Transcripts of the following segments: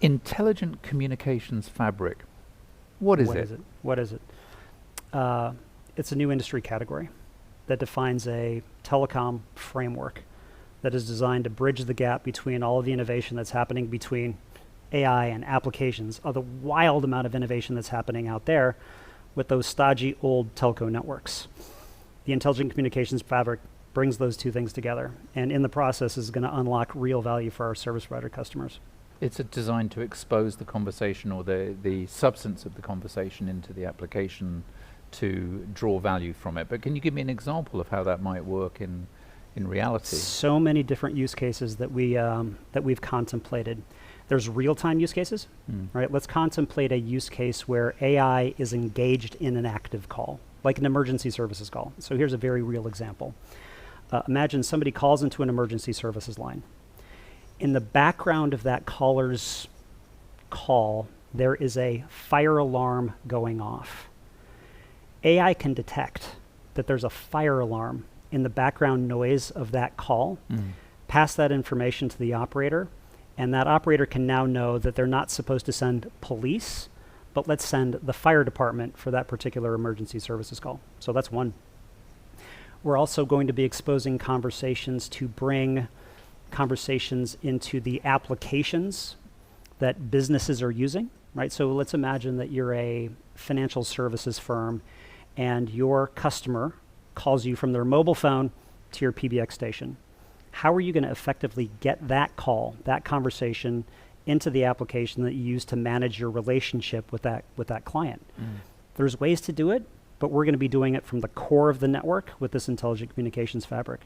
Intelligent communications fabric. What is it? What is it? It's a new industry category that defines a telecom framework that is designed to bridge the gap between all of the innovation that's happening between AI and applications, of the wild amount of innovation that's happening out there with those stodgy old telco networks. The intelligent communications fabric brings those two things together, and in the process is going to unlock real value for our service provider customers. It's designed to expose the conversation or the substance of the conversation into the application to draw value from it. But can you give me an example of how that might work in reality? So many different use cases that we've contemplated. There's real-time use cases, right? Let's contemplate a use case where AI is engaged in an active call, like an emergency services call. So here's a very real example. Imagine somebody calls into an emergency services line. In the background of that caller's call, there is a fire alarm going off. AI can detect that there's a fire alarm in the background noise of that call, pass that information to the operator, and that operator can now know that they're not supposed to send police, but let's send the fire department for that particular emergency services call. So that's one. We're also going to be exposing conversations to bring conversations into the applications that businesses are using, right? So let's imagine that you're a financial services firm and your customer calls you from their mobile phone to your PBX station. How are you going to effectively get that call, that conversation, into the application that you use to manage your relationship with that client? There's ways to do it, but we're going to be doing it from the core of the network with this intelligent communications fabric.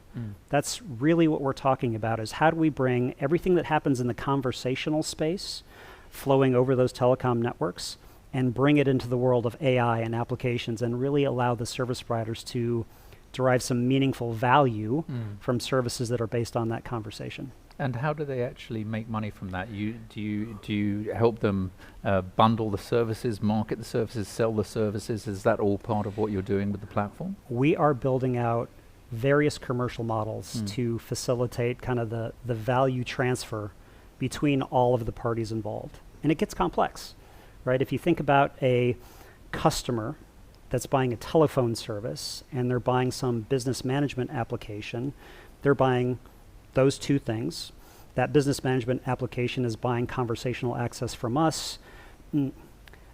That's really what we're talking about, is how do we bring everything that happens in the conversational space flowing over those telecom networks and bring it into the world of AI and applications and really allow the service providers to derive some meaningful value from services that are based on that conversation. And how do they actually make money from that? Do you help them bundle the services, market the services, sell the services? Is that all part of what you're doing with the platform? We are building out various commercial models to facilitate kind of the value transfer between all of the parties involved. And it gets complex, right? If you think about a customer that's buying a telephone service and they're buying some business management application, they're buying those two things. That business management application is buying conversational access from us.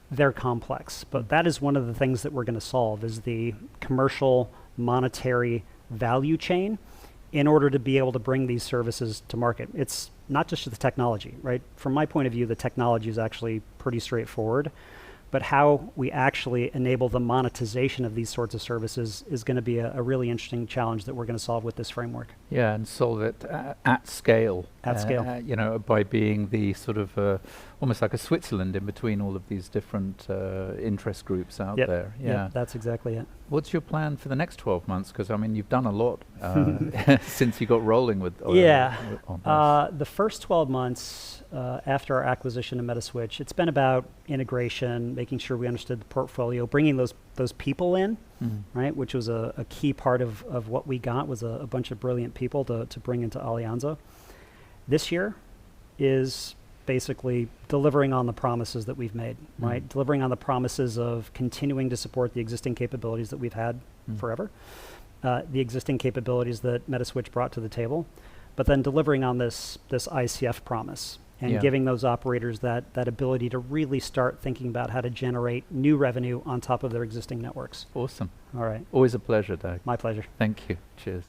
They're complex, but that is one of the things that we're going to solve, is the commercial monetary value chain in order to be able to bring these services to market. It's not just the technology, right? From my point of view, the technology is actually pretty straightforward, but how we actually enable the monetization of these sorts of services is going to be a really interesting challenge that we're going to solve with this framework. Yeah, and solve it at scale. At scale. You know, by being the sort of almost like a Switzerland in between all of these different interest groups out there. Yeah, yep, that's exactly it. What's your plan for the next 12 months? Because I mean, you've done a lot since you got rolling with. On the first 12 months after our acquisition of Metaswitch, it's been about integration, making sure we understood the portfolio, bringing those people in, right? Which was a key part of what we got, was a bunch of brilliant people to bring into Alianza. This year is basically delivering on the promises that we've made, right? Delivering on the promises of continuing to support the existing capabilities that we've had forever, the existing capabilities that Metaswitch brought to the table, but then delivering on this ICF promise and giving those operators that ability to really start thinking about how to generate new revenue on top of their existing networks. Awesome. All right. Always a pleasure, Dag. My pleasure. Thank you. Cheers.